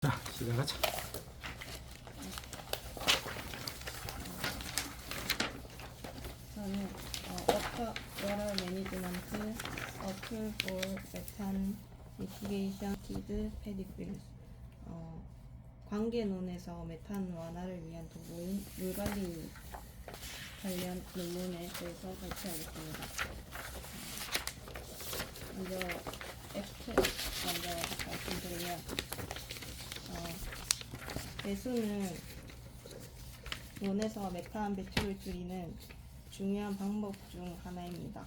자, 시작하자. 저는 워터 매니지먼트 어플 for 메탄 미티게이션 키드 페디필 관계론에서 메탄 완화를 위한 도구인 물관리 관련 논문에 대해서 발표하겠습니다. 먼저 말씀드리면 배수는 논에서 메탄 배출을 줄이는 중요한 방법 중 하나입니다.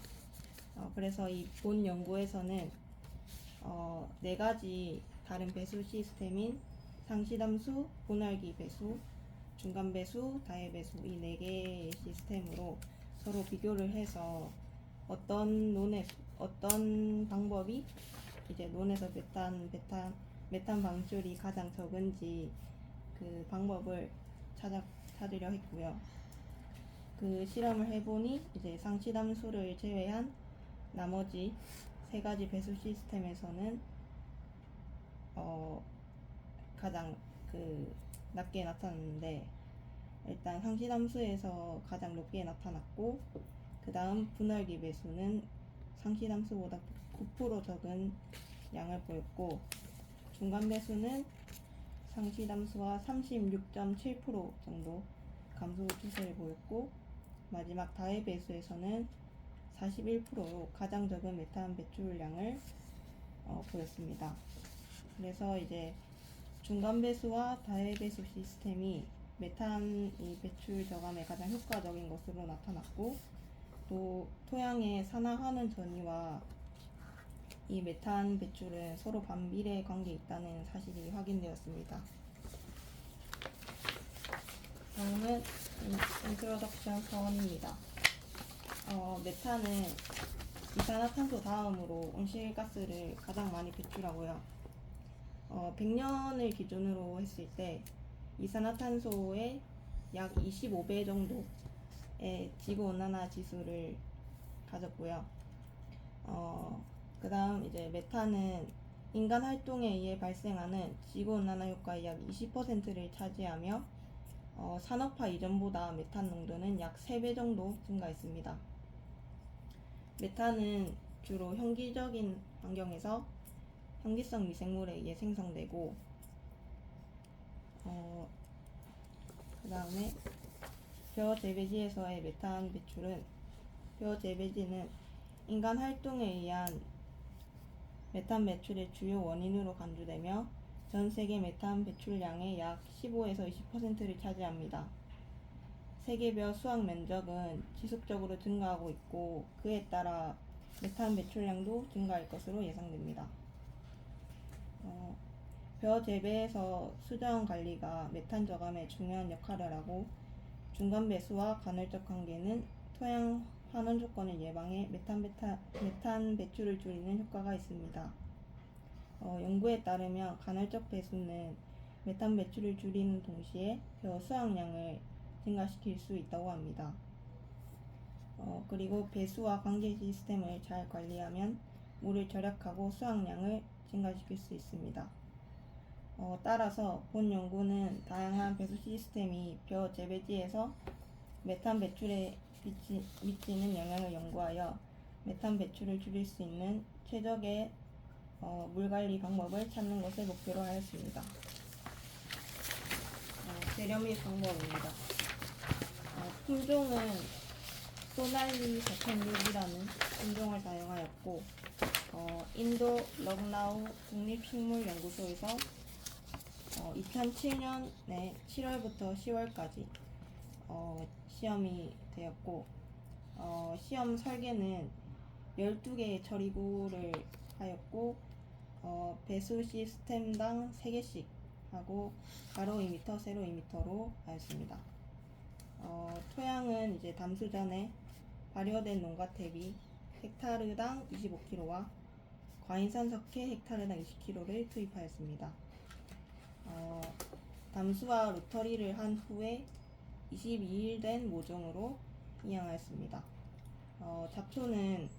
그래서 이 본 연구에서는 4가지 다른 배수 시스템인 상시담수, 분할기 배수, 중간 배수, 다해 배수 이 4개의 시스템으로 서로 비교를 해서 어떤 방법이 이제 논에서 메탄 방출이 가장 적은지 그 방법을 찾으려 했고요. 그 실험을 해보니 이제 상시담수를 제외한 나머지 3가지 배수 시스템에서는 가장 낮게 나타났는데, 일단 상시담수에서 가장 높게 나타났고, 그 다음 분할기 배수는 상시담수보다 9% 적은 양을 보였고, 중간 배수는 상시담수와 36.7% 정도 감소 추세를 보였고, 마지막 다해 배수에서는 41%로 가장 적은 메탄 배출량을 보였습니다. 그래서 이제 중간 배수와 다해 배수 시스템이 메탄 배출 저감에 가장 효과적인 것으로 나타났고, 또 토양의 산화하는 전이와 이 메탄 배출은 서로 반비례 관계에 있다는 사실이 확인되었습니다. 다음은 인트로덕션 서원입니다. 메탄은 이산화탄소 다음으로 온실가스를 가장 많이 배출하고요. 100년을 기준으로 했을 때 이산화탄소의 약 25배 정도의 지구온난화 지수를 가졌고요. 그 다음 이제 메탄은 인간 활동에 의해 발생하는 지구온난화 효과의 약 20%를 차지하며 산업화 이전보다 메탄 농도는 약 3배 정도 증가했습니다. 메탄은 주로 현기적인 환경에서 현기성 미생물에 의해 생성되고, 그 다음에 벼 재배지에서의 메탄 배출은, 벼 재배지는 인간 활동에 의한 메탄 배출의 주요 원인으로 간주되며 전 세계 메탄 배출량의 약 15에서 20%를 차지합니다. 세계 벼 수확 면적은 지속적으로 증가하고 있고, 그에 따라 메탄 배출량도 증가할 것으로 예상됩니다. 벼 재배에서 수정 관리가 메탄 저감에 중요한 역할을 하고, 중간 배수와 간헐적 관계는 토양 환원 조건을 예방해 메탄 배출을 줄이는 효과가 있습니다. 연구에 따르면 간헐적 배수는 메탄 배출을 줄이는 동시에 벼 수확량을 증가시킬 수 있다고 합니다. 그리고 배수와 관계 시스템을 잘 관리하면 물을 절약하고 수확량을 증가시킬 수 있습니다. 따라서 본 연구는 다양한 배수 시스템이 벼 재배지에서 메탄 배출에 미치는 영향을 연구하여 메탄 배출을 줄일 수 있는 최적의 물관리 방법을 찾는 것을 목표로 하였습니다. 재료 및 방법입니다. 품종은 소날리 4,600이라는 품종을 사용하였고, 인도 럭나우 국립식물연구소에서 2007년에 7월부터 10월까지 시험이 되었고, 시험 설계는 12개의 처리구를 하였고, 배수 시스템당 3개씩 하고 가로 2m, 세로 2m로 하였습니다. 토양은 이제 담수 전에 발효된 농가 탭이 헥타르당 25kg와 과인산 석회 헥타르당 20kg를 투입하였습니다. 담수와 로터리를 한 후에 22일 된 모종으로 이양하였습니다. 잡초는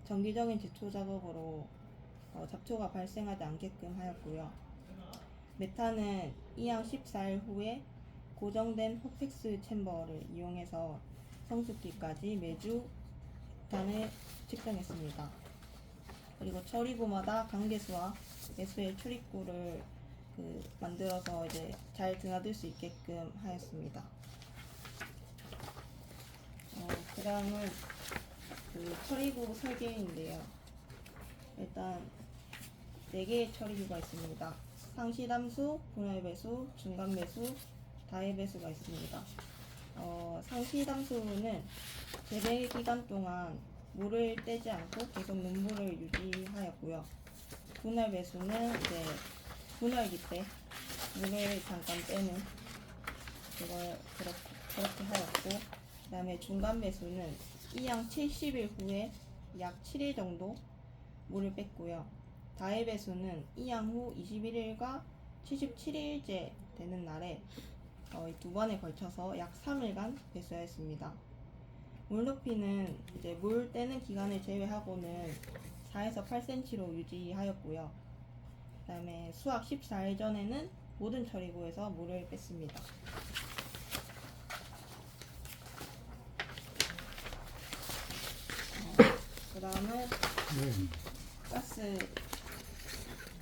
정기적인 제초 작업으로 잡초가 발생하지 않게끔 하였고요. 메탄은 이항 14일 후에 고정된 호펙스 챔버를 이용해서 성숙기까지 매주 메탄을 측정했습니다. 그리고 처리구마다 강계수와 배수의 출입구를 만들어서 이제 잘 드나들 수 있게끔 하였습니다. 그 다음은 처리구 설계인데요. 일단 4개의 처리구가 있습니다. 상시담수, 분할배수, 중간배수, 다해배수가 있습니다. 상시담수는 재배 기간 동안 물을 떼지 않고 계속 농도를 유지하였고요. 분할배수는 이제 분할기 때 물을 잠깐 빼는 그걸 그렇게 하였고, 그 다음에 중간배수는 이항 70일 후에 약 7일 정도 물을 뺐고요. 다해배수는 이항 후 21일과 77일째 되는 날에 두 번에 걸쳐서 약 3일간 배수하였습니다. 물 높이는 이제 물 떼는 기간을 제외하고는 4에서 8cm로 유지하였고요. 그 다음에 수확 14일 전에는 모든 처리구에서 물을 뺐습니다. 그 다음은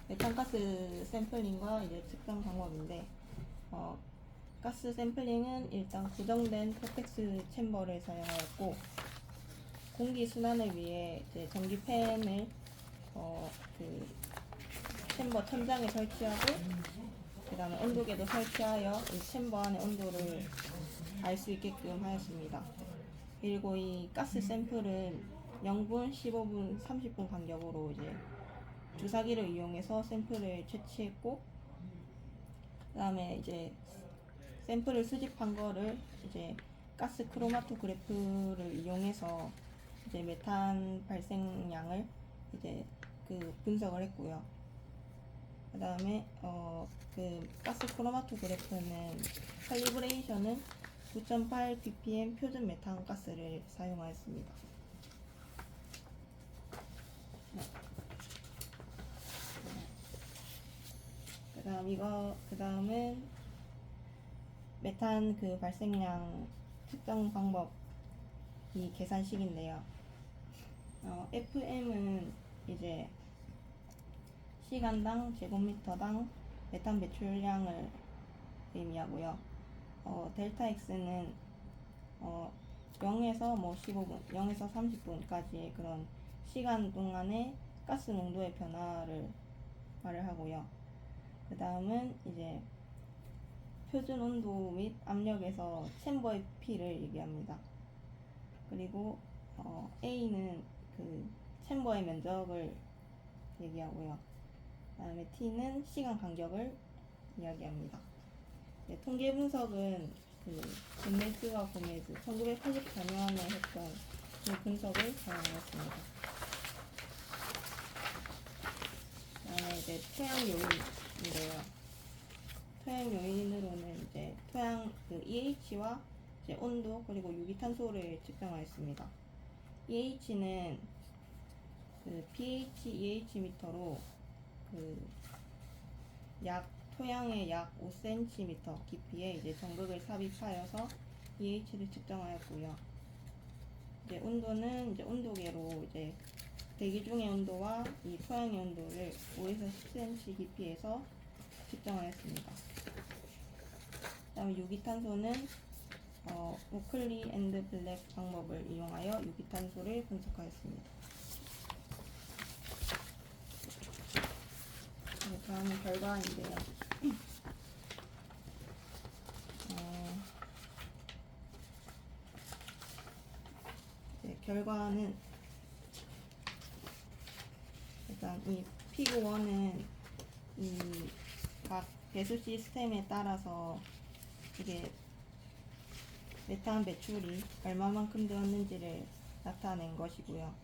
메탄가스 샘플링과 이제 측정 방법인데, 가스 샘플링은 일단 고정된 포텍스 챔버를 사용하였고, 공기 순환을 위해 이제 전기팬을 챔버 천장에 설치하고, 그 다음에 온도계도 설치하여 이 챔버 안의 온도를 알 수 있게끔 하였습니다. 그리고 이 가스 샘플은 0분, 15분, 30분 간격으로 이제 주사기를 이용해서 샘플을 채취했고, 그 다음에 이제 샘플을 수집한 거를 이제 가스 크로마토그래프를 이용해서 이제 메탄 발생량을 이제 분석을 했고요. 그 다음에 가스 크로마토그래프는 칼리브레이션은 9.8 ppm 표준 메탄 가스를 사용하였습니다. 그 다음은 메탄 발생량 측정 방법 이 계산식인데요. FM은 이제 시간당 제곱미터당 메탄 배출량을 의미하고요. 델타 X는 0에서 15분, 0에서 30분까지의 그런 시간 동안의 가스 농도의 변화를 말을 하고요. 그 다음은 이제 표준 온도 및 압력에서 챔버의 P를 얘기합니다. 그리고 A는 챔버의 면적을 얘기하고요. 그 다음에 T는 시간 간격을 이야기합니다. 네, 통계 분석은 젠네스와 고메즈 1984년에 했던 그 분석을 사용하였습니다. 그 다음에 이제 토양 요인인데요. 토양 요인으로는 이제 토양 EH와 이제 온도 그리고 유기탄소를 측정하였습니다. EH는 pH EH 미터로 토양의 약 5cm 깊이에 이제 전극을 삽입하여서 EH를 측정하였고요. 이제 온도는 이제 온도계로 이제 대기 중의 온도와 이 토양의 온도를 5에서 10cm 깊이에서 측정하였습니다. 그다음에 유기탄소는 오클리 앤드 블랙 방법을 이용하여 유기탄소를 분석하였습니다. 다음은 결과인데요. 결과는 일단 이 피그 1은 이 각 배수 시스템에 따라서 이게 메탄 배출이 얼마만큼 되었는지를 나타낸 것이고요.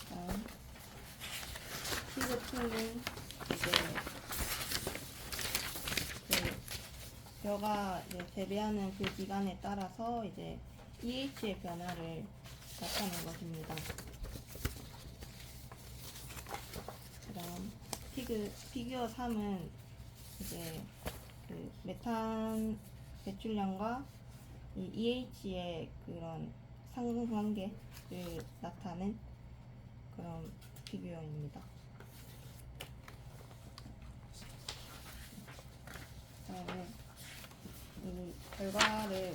다음 피그 2는 이제 벼가 이제 재배하는 그 기간에 따라서 이제 EH의 변화를 나타낸 것입니다. 그다음 피규어 3은 이제 그 메탄 배출량과 이 EH의 그런 상관관계를 나타낸 그런 피규어입니다. 그다음에 이 결과를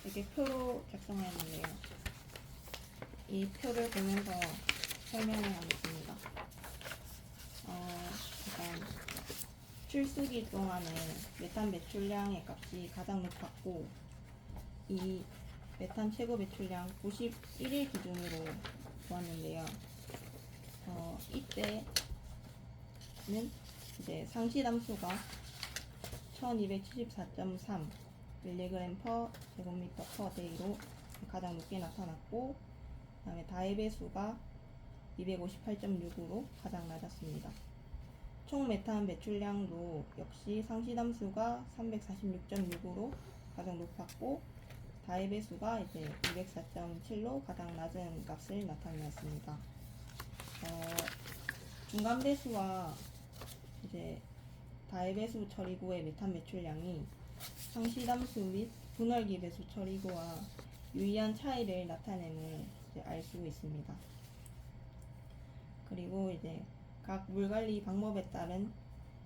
이렇게 표로 작성했는데요. 이 표를 보면서 설명을 하겠습니다. 일단 출수기 동안에 메탄 배출량의 값이 가장 높았고, 이 메탄 최고 배출량 91일 기준으로 보았는데요. 이때는 이제 상시 담수가 1274.3 mg per 제곱미터 per day로 가장 높게 나타났고, 그 다음에 다의 배수가 258.6으로 가장 낮았습니다. 총 메탄 배출량도 역시 상시 담수가 346.6으로 가장 높았고, 다의 배수가 이제 204.7로 가장 낮은 값을 나타내었습니다. 중간 배수와 이제 다의 배수 처리구의 메탄 배출량이 상시 담수 및 분월기 배수 처리구와 유의한 차이를 나타냄을 알 수 있습니다. 그리고 이제 각 물 관리 방법에 따른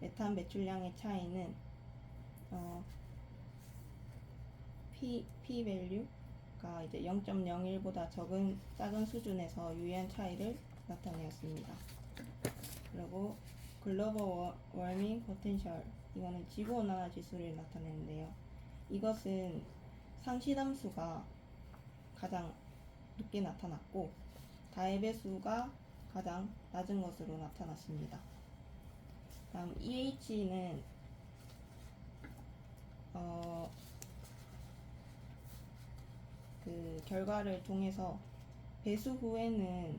메탄 배출량의 차이는 P 밸류가 이제 0.01보다 작은 수준에서 유의한 차이를 나타내었습니다. 그리고 글로벌 워밍 포텐셜, 이거는 지구온난화 지수를 나타내는데요. 이것은 상시 담수가 가장 높게 나타났고, 다의 배수가 가장 낮은 것으로 나타났습니다. 다음 EH는 그 결과를 통해서 배수 후에는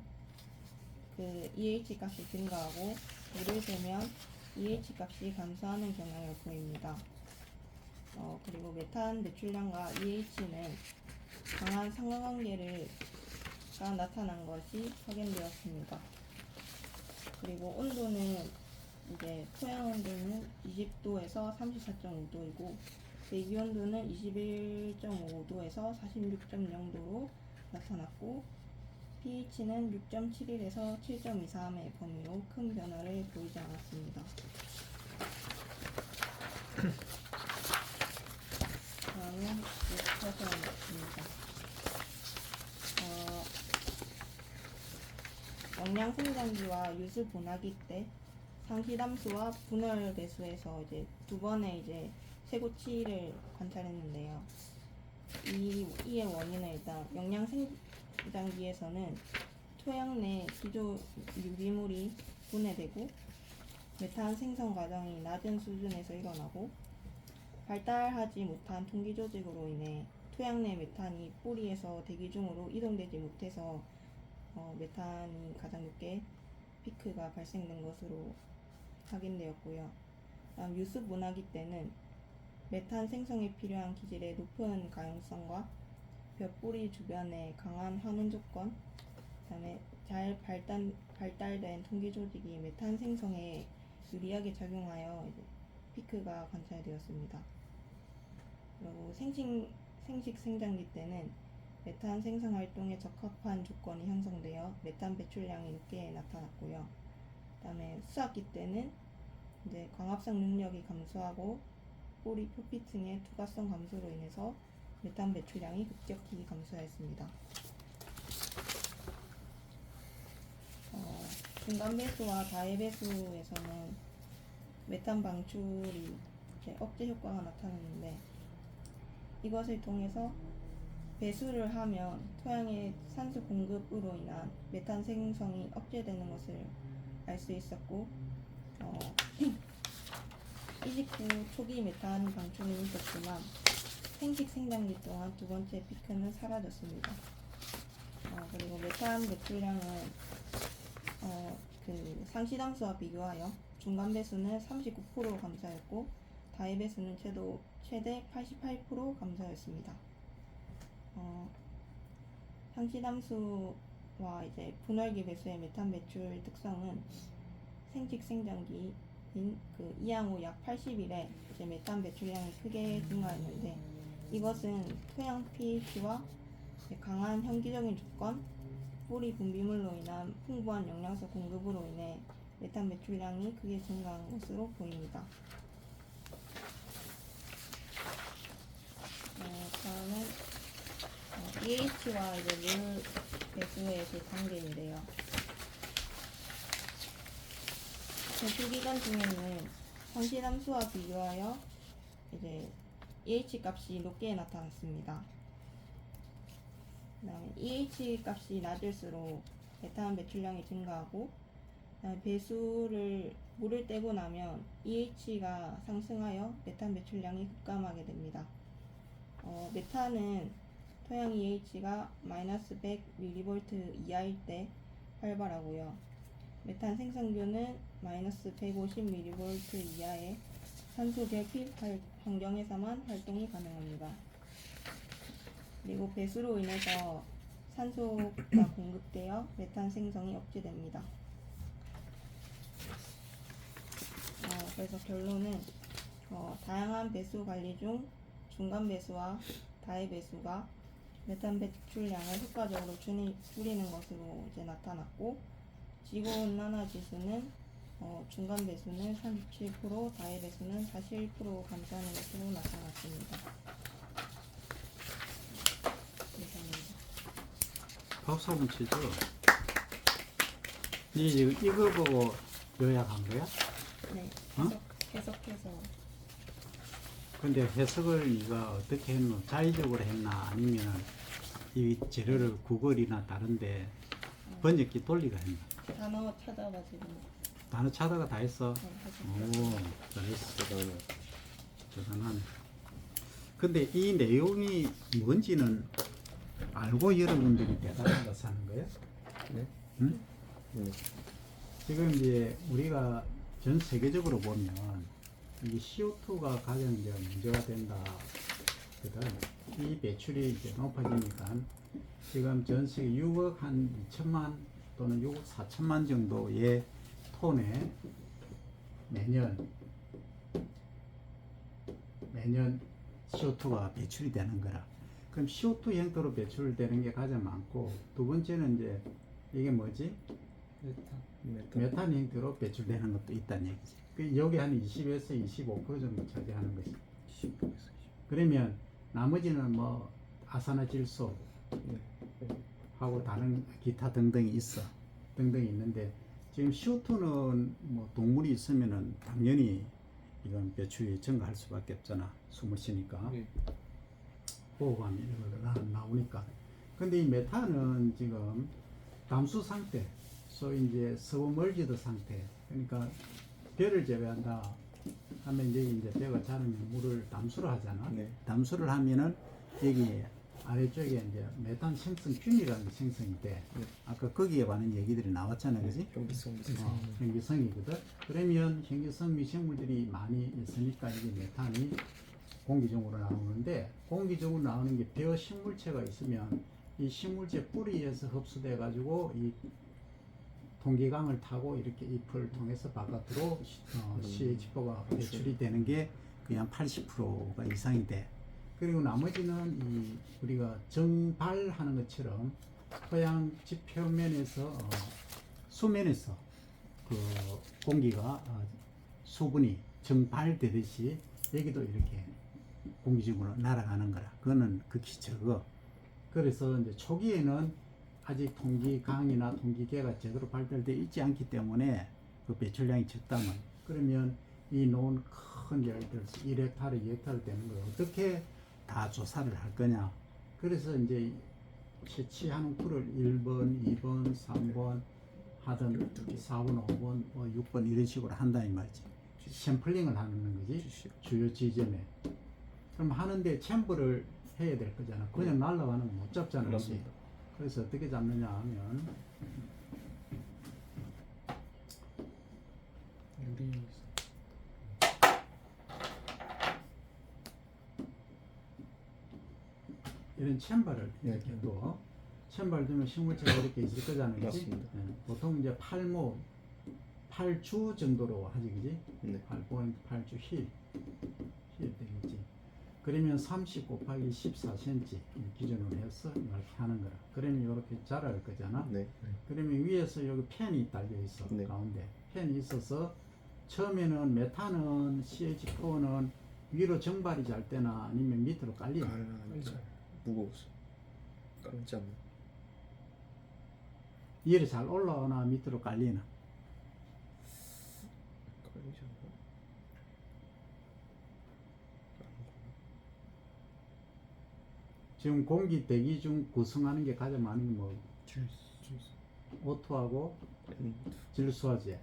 그 EH 값이 증가하고, 물을 재면 EH 값이 감소하는 경향을 보입니다. 그리고 메탄 배출량과 EH는 강한 상관관계가 나타난 것이 확인되었습니다. 그리고 온도는 이제 토양 온도는 20도에서 34.5도이고, 대기 온도는 21.5도에서 46.0도로 나타났고, pH는 6.71에서 7.23의 범위로 큰 변화를 보이지 않았습니다. 다음은 서서입니다. 영양 생장기와 유수 분화기 때 상시 담수와 분월 배수에서 이제 두 번의 이제 쇄고치를 관찰했는데요. 이의 원인은 일단 영양 생장기에서는 토양 내 기조 유기물이 분해되고, 메탄 생성 과정이 낮은 수준에서 일어나고, 발달하지 못한 통기 조직으로 인해 토양 내 메탄이 뿌리에서 대기 중으로 이동되지 못해서 메탄이 가장 높게 피크가 발생된 것으로 확인되었고요. 다음 유습 분화기 때는 메탄 생성에 필요한 기질의 높은 가용성과 벼뿌리 주변의 강한 환원 조건, 그다음에 잘 발달된 통기 조직이 메탄 생성에 유리하게 작용하여 이제 피크가 관찰되었습니다. 그리고 생식 생장기 때는 메탄 생성 활동에 적합한 조건이 형성되어 메탄 배출량이 높게 나타났고요. 그다음에 수확기 때는 이제 광합성 능력이 감소하고 뿌리 표피층의 투과성 감소로 인해서 메탄 배출량이 급격히 감소하였습니다. 중간 배수와 다의 배수에서는 메탄 방출이 억제 효과가 나타났는데, 이것을 통해서 배수를 하면 토양의 산소 공급으로 인한 메탄 생성이 억제되는 것을 알 수 있었고, 이직 후 초기 메탄 방출은 있었지만 생식 생장기 동안 두 번째 피크는 사라졌습니다. 그리고 메탄 배출량은 그 상시 담수와 비교하여 중간 배수는 39% 감소하였고, 다의 배수는 최대 88% 감소하였습니다. 상시 담수와 이제 분월기 배수의 메탄 배출 특성은 생식 생장기인 그 이항후 약 80일에 이제 메탄 배출량이 크게 증가했는데, 이것은 토양 pH와 강한 현기적인 조건, 뿌리 분비물로 인한 풍부한 영양소 공급으로 인해 메탄 배출량이 크게 증가한 것으로 보입니다. 다음은 pH와 이제 물 배수의 그 관계인데요. 배수 기간 중에는 상시담수와 비교하여 이제 EH 값이 높게 나타났습니다. 그다음에 EH 값이 낮을수록 메탄 배출량이 증가하고, 배수를 물을 떼고 나면 EH가 상승하여 메탄 배출량이 급감하게 됩니다. 메탄은 토양 EH가 마이너스 100mV 이하일 때 활발하고요. 메탄 생성균은 마이너스 150mV 이하의 산소 결핍 환경에서만 활동이 가능합니다. 그리고 배수로 인해서 산소가 공급되어 메탄 생성이 억제됩니다. 그래서 결론은 다양한 배수 관리 중 중간 배수와 다해 배수가 메탄 배출량을 효과적으로 줄이는 것으로 이제 나타났고, 지구온난화 지수는 중간 배수는 37%, 다해 배수는 41% 감소하는 것으로 나타났습니다. 감사합니다. 박수 한번 치죠. 니 지금 이거 보고 요약한 거야? 네, 어? 계속해서. 근데 해석을 네가 어떻게 했노? 자의적으로 했나? 아니면 이 재료를 구글이나 다른데 번역기 돌리가 했나? 단어 찾아가지고. 단어 찾아가 다 했어? 네, 오, 잘했어. 대단하네. 근데 이 내용이 뭔지는 알고 여러분들이 대답하다 사는 거예요? 네. 응? 네. 지금 이제 우리가 전 세계적으로 보면 이 CO2가 가장 이제 문제가 된다. 이 배출이 이제 높아지니까 지금 전 세계 6억 한 2천만 또는 6억 4천만 정도의 톤에 매년 CO2가 배출이 되는 거라. 그럼 CO2 형태로 배출되는 게 가장 많고, 두 번째는 이제 이게 뭐지? 메탄 형태로 배출되는 것도 있다는 얘기지. 그 여기 한 20에서 25% 정도 차지하는 것이. 그러면 나머지는 뭐 아산화질소 하고 다른 기타 등등이 있어. 등등이 있는데, 지금 CO2는 뭐 동물이 있으면은 당연히 이건 배출이 증가할 수밖에 없잖아. 숨을 쉬니까. 호흡하면 이거 나오니까. 근데 이 메탄은 지금 담수 상태, 소위 이제 서브멀지드 상태. 그러니까 벼를 제외한다 하면 이제 벼가 자르면 물을 담수를 하잖아. 네. 담수를 하면은 여기 아래쪽에 이제 메탄 생성균이라는 게 생성이 돼. 네. 아까 거기에 관한 얘기들이 나왔잖아, 그지? 경기성 현기성이거든. 그러면 현기성 미생물들이 많이 있으니까 이게 메탄이 공기적으로 나오는데, 공기적으로 나오는 게 벼 식물체가 있으면 이 식물체 뿌리에서 흡수돼 가지고 이 통기강을 타고 이렇게 잎을 통해서 바깥으로 CH4가 배출이 되는 게 그냥 80%가 이상이 돼. 그리고 나머지는 이 우리가 정발하는 것처럼 토양 지표면에서 수면에서 그 공기가 수분이 정발되듯이 여기도 이렇게 공기중으로 날아가는 거라. 그거는 극히 적어. 그래서 이제 초기에는 아직 통기강이나 통기계가 제대로 발달되어 있지 않기 때문에 그 배출량이 적다면, 그러면 이 놓은 큰 예를 들어서 1헥타르, 2헥타르 되는 걸 어떻게 다 조사를 할 거냐. 그래서 이제 채취하는 풀을 1번, 2번, 3번 하든 4번, 5번, 6번 이런 식으로 한다 이 말이지. 샘플링을 하는 거지. 주요 지점에. 그럼 하는데 챔버를 해야 될 거잖아. 그냥 날아가는 거 못 잡잖아. 그렇습니다. 그래서 어떻게 잡느냐 하면 유리 이런 챔버를 네. 이렇게 둬. 챔버를 두면 식물체가 이렇게 있을 거잖아요. 그치? 맞습니다. 보통 이제 팔모 8주 정도로 하지, 그지? 네. 8주 힐 되겠지. 그러면 30 곱하기 14cm 기준으로 해서 이렇게 하는 거라. 그러면 이렇게 자랄 거잖아. 네. 그러면 위에서 여기 펜이 달려 있어. 네. 가운데 펜이 있어서 처음에는 메탄은 CH4는 위로 정발이 잘 되나 아니면 밑으로 깔리나. 가라앉아. 무거워서. 깔지 않나. 위로 잘 올라오나 밑으로 깔리나. 깔리지 않나. 지금 공기 대기 중 구성하는 게 가장 많은 게 뭐? O2하고 질소화제.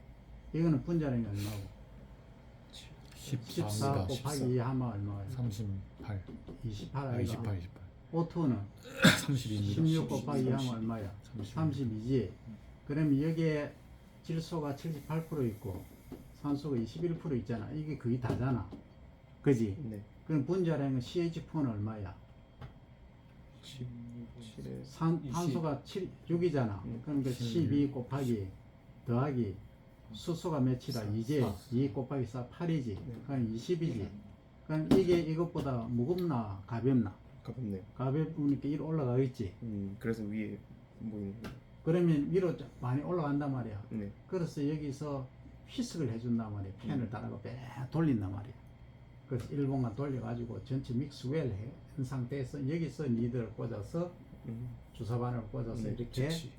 이거는 분자량이 얼마고? 14 곱하기 2 하면 얼마예요? 38. 28 아, 아이가? 28. O2는 32입니다. 16 곱하기 2 하면 얼마야? 32지. 그러면 여기에 질소가 78% 있고 산소가 21% 있잖아. 이게 거의 다잖아. 그지? 네. 그럼 분자량은 CH4는 얼마야? 17에 산소가 6이잖아. 그러니까 12 곱하기 더하기 수소가 몇이다? 2제 2 곱하기 4 8이지. 그럼 20이지. 그럼 이게 이것보다 무겁나 가볍나? 가볍네요. 가벼우니까 위로 올라가겠지. 그래서 위에 보이는 거. 그러면 위로 많이 올라간단 말이야. 네. 그래서 여기서 휘석을 해준단 말이야. 펜을 따라가 배 돌린단 말이야. 그래서 1분간 돌려가지고 전체 믹스웰 한 상태에서 여기서 니들을 꽂아서 주사바늘을 꽂아서 네, 이렇게 즉시.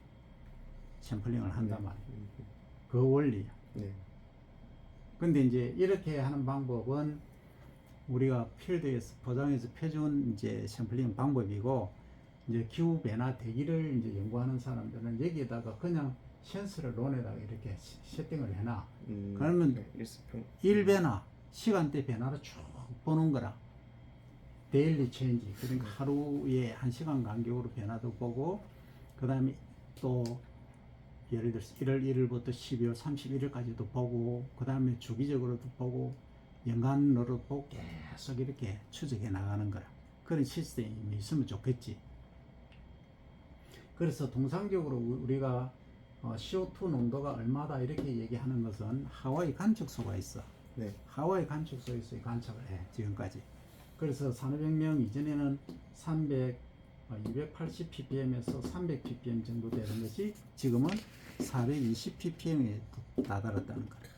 샘플링을 한단 네. 말이야. 그 원리야. 네. 근데 이제 이렇게 하는 방법은 우리가 필드에서 포장해서 펴준 이제 샘플링 방법이고, 이제 기후 변화 대기를 이제 연구하는 사람들은 여기에다가 그냥 센서를 론에다가 이렇게 세팅을 해놔. 그러면 네, 일수평. 일 변화, 시간대 변화를 쭉 보는 거라. 데일리 체인지. 그러니까 하루에 1시간 간격으로 변화도 보고, 그 다음에 또 예를 들어서 1월 1일부터 12월 31일까지도 보고, 그 다음에 주기적으로도 보고, 연간으로 보고 계속 이렇게 추적해 나가는 거라. 그런 시스템이 있으면 좋겠지. 그래서 통상적으로 우리가 CO2 농도가 얼마다 이렇게 얘기하는 것은 하와이 관측소가 있어. 네. 하와이 관측소에서 관측을 해, 지금까지. 그래서 산업혁명 이전에는 280 ppm에서 300 ppm 정도 되는 것이 지금은 420 ppm에 다다랐다는 거예요.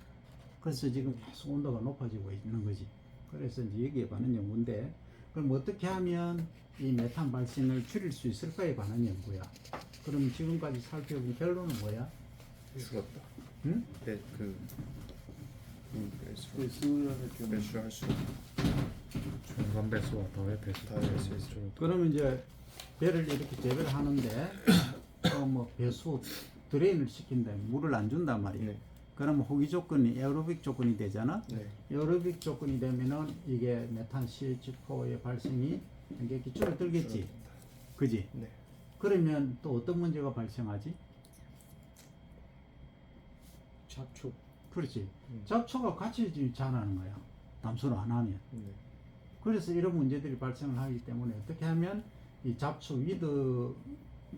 그래서 지금 계속 온도가 높아지고 있는 거지. 그래서 이제 여기에 관한 연구인데, 그럼 어떻게 하면 이 메탄 발생을 줄일 수 있을까에 관한 연구야. 그럼 지금까지 살펴본 결론은 뭐야? 줄었다. 응? 네, 배수할 수. 중간 배수와 더의 배수. 더의 배수. 그러면 이제 배를 이렇게 재배를 하는데 뭐 배수 드레인을 시킨다면 물을 안 준단 말이에요. 네. 그러면 호기 조건이 에어로빅 조건이 되잖아. 네. 에어로빅 조건이 되면은 이게 메탄 CH4의 발생이 굉장히 줄어들겠지. 그지? 네. 그러면 또 어떤 문제가 발생하지? 잡초. 그렇지. 잡초가 같이 지금 자라는 거야. 담수를 안 하면. 네. 그래서 이런 문제들이 발생을 하기 때문에 어떻게 하면 이 잡초 위드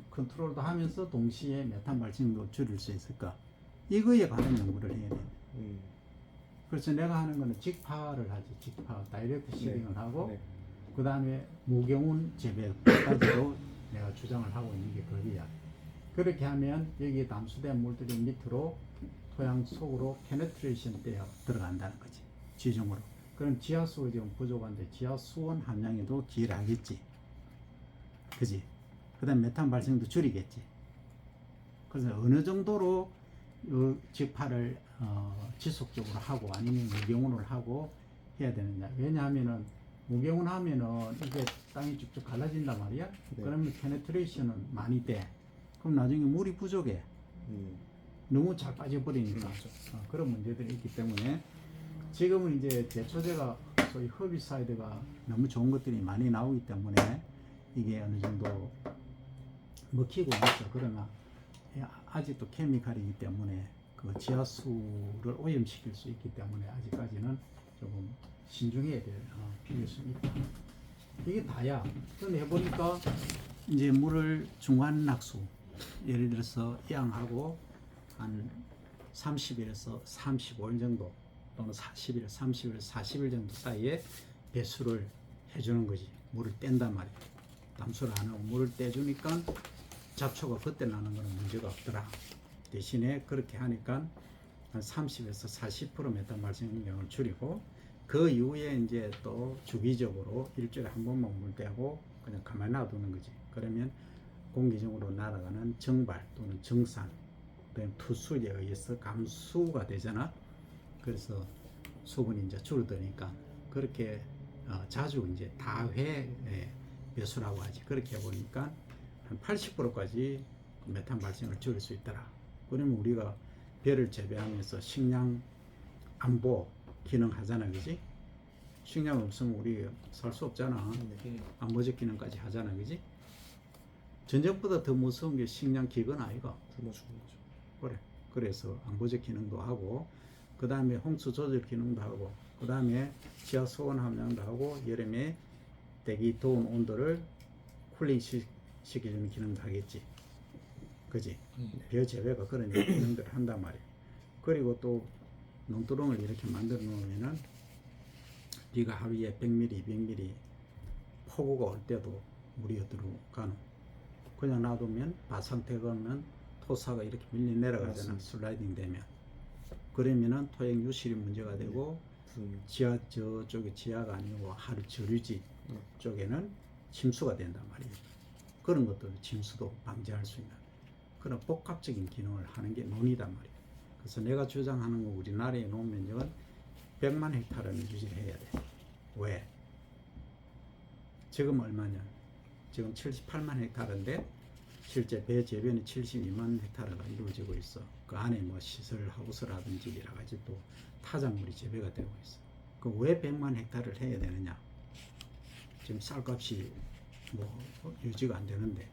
컨트롤도 하면서 동시에 메탄 발생도 줄일 수 있을까? 이거에 관한 연구를 해야 돼. 그래서 내가 하는 거는 직파를 하지. 직파, 다이렉트 시링을 하고, 네. 그 다음에 무경운 재배까지도 내가 주장을 하고 있는 게 그거야. 그렇게 하면 여기에 담수된 물들이 밑으로 토양 속으로 페네트레이션 되어 들어간다는 거지. 지중으로. 그럼 지하수가 지금 부족한데 지하수원 함량에도 기여를 하겠지. 그지? 그 다음 메탄 발생도 줄이겠지. 그래서 어느 정도로 직파를 지속적으로 하고 아니면 무경운을 하고 해야 되느냐. 왜냐하면은 무경운 하면은 이게 땅이 쭉쭉 갈라진단 말이야. 네. 그러면 페네트레이션은 많이 돼. 그럼 나중에 물이 부족해. 너무 잘 빠져버리니까. 그런 문제들이 있기 때문에 지금은 이제 제초제가 소위 허비사이드가 너무 좋은 것들이 많이 나오기 때문에 이게 어느 정도 먹히고 있어. 그러나 아직도 케미칼이기 때문에 그 지하수를 오염시킬 수 있기 때문에 아직까지는 조금 신중해야 될 필요성이 있다. 이게 다야. 그런데 해보니까 이제 물을 중간 낙수, 예를 들어서 양하고 한 30일에서 35일 정도 또는 40일, 30일, 40일 정도 사이에 배수를 해주는 거지. 물을 뗀단 말이야. 담수를 안 하고 물을 떼주니까 잡초가 그때 나는 거는 문제가 없더라. 대신에 그렇게 하니까 한 30에서 40% 메탄 발생량을 줄이고 그 이후에 이제 또 주기적으로 일주일에 한 번만 물 떼고 그냥 가만히 놔두는 거지. 그러면 공기중으로 날아가는 정발 또는 정산, 그다음 투수에 의해서 감수가 되잖아. 그래서 수분이 이제 줄어드니까 그렇게 자주 이제 다회 배수라고 하지. 그렇게 해보니까 한 80%까지 메탄 발생을 줄일 수 있더라. 그러면 우리가 배를 재배하면서 식량 안보 기능 하잖아, 그지? 식량 없으면 우리 살 수 없잖아. 안보적 기능까지 하잖아, 그지? 전쟁보다 더 무서운 게 식량 기근 아이가. 굶어 죽는 거죠. 그래. 그래서 안보적 기능도 하고, 그 다음에 홍수 조절 기능도 하고, 그 다음에 지하 소원 함량도 하고, 여름에 대기 더운 온도를 쿨링 시켜주는 기능도 하겠지. 그지? 벼 재배가 그런 기능들을 한단 말이야. 그리고 또 농두렁을 이렇게 만들어 놓으면은 비가 하루에 100mm, 200mm 폭우가 올 때도 물이 어디로 가노? 그냥 놔두면 밭 상태가 오면 토사가 이렇게 밀려 내려가잖아. 슬라이딩 되면. 그러면은 토양 유실이 문제가 되고 지하 저쪽에 지하가 아니고 하루 저류지 쪽에는 침수가 된단 말이에요. 그런 것들 침수도 방지할 수 있는 그런 복합적인 기능을 하는 게 논이단 말이에요. 그래서 내가 주장하는 거 우리나라의 농 면적은 100만 헥타르는 유지를 해야 돼. 왜? 지금 얼마냐? 지금 78만 헥타르인데 실제 배 재배는 72만 헥타르가 이루어지고 있어. 그 안에 뭐 시설 하우스라든지 여러 가지 또 타작물이 재배가 되고 있어. 그 왜 100만 헥타르를 해야 되느냐? 지금 쌀값이 뭐 유지가 안 되는데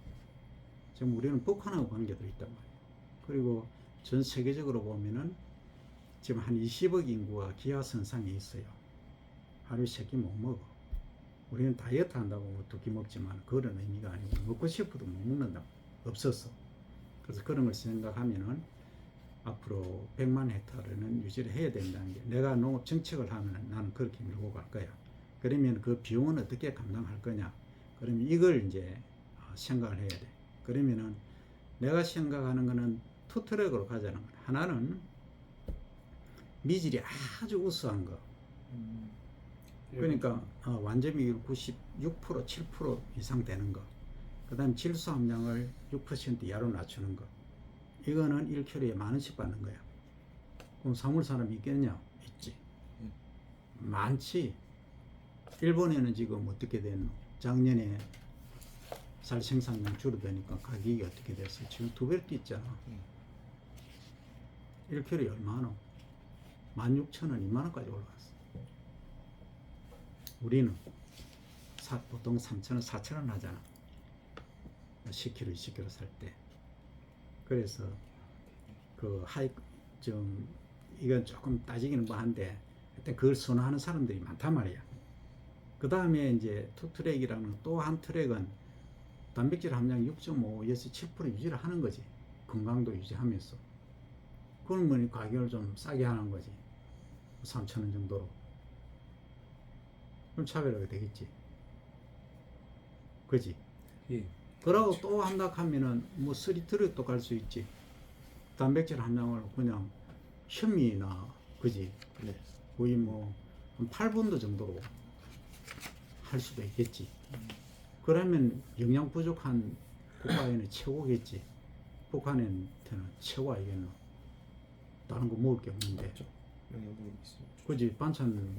지금 우리는 북한하고 관계도 있단 말이에요. 그리고 전 세계적으로 보면은 지금 한 20억 인구가 기하선상에 있어요. 하루에 3끼 못 먹어. 우리는 다이어트 한다고 뭐 2끼 먹지만 그런 의미가 아니고 먹고 싶어도 못 먹는다. 없었어. 그래서 그런 걸 생각하면은 앞으로 100만 헥타르는 유지를 해야 된다는 게 내가 농업 정책을 하면은 나는 그렇게 밀고 갈 거야. 그러면 그 비용은 어떻게 감당할 거냐? 그러면 이걸 이제 생각을 해야 돼. 그러면은 내가 생각하는 거는 투 트랙으로 가자는 거야. 하나는 미질이 아주 우수한 거. 그러니까 완전히 96%, 7% 이상 되는 거. 그 다음 질소 함량을 6% 이하로 낮추는 거. 이거는 1kg에 10,000원씩 받는 거야. 그럼 사물 사람이 있겠냐? 있지. 많지. 일본에는 지금 어떻게 됐노? 작년에 쌀 생산량 줄어드니까 가격이 어떻게 됐어? 지금 2배로 뛰었잖아. 1kg에 얼마나? 16,000원, 20,000원까지 올라갔어. 우리는 보통 3,000원, 4,000원 하잖아. 10kg, 20kg 살 때. 그래서 이건 조금 따지기는 뭐한데 하여튼 그걸 선호하는 사람들이 많단 말이야. 그 다음에 이제 투트랙이라는 또 한 트랙은 단백질 함량 6.5에서 7% 유지를 하는 거지. 건강도 유지하면서. 그러면 가격을 좀 싸게 하는 거지. 3,000원 정도로. 그럼 차별화가 되겠지. 그지? 예. 그러고 또 한다 하면은 뭐 3트랙도 갈 수 있지. 단백질 함량을 그냥 현미나, 그지? 네. 거의 뭐 한 8분도 정도로 할 수도 있겠지. 그러면 영양 부족한 국가에는 최고겠지. 북한한테는 최고 아니겠노? 다른 거 먹을 게 없는데. 영양분이 있습니다. 그지? 반찬 뭐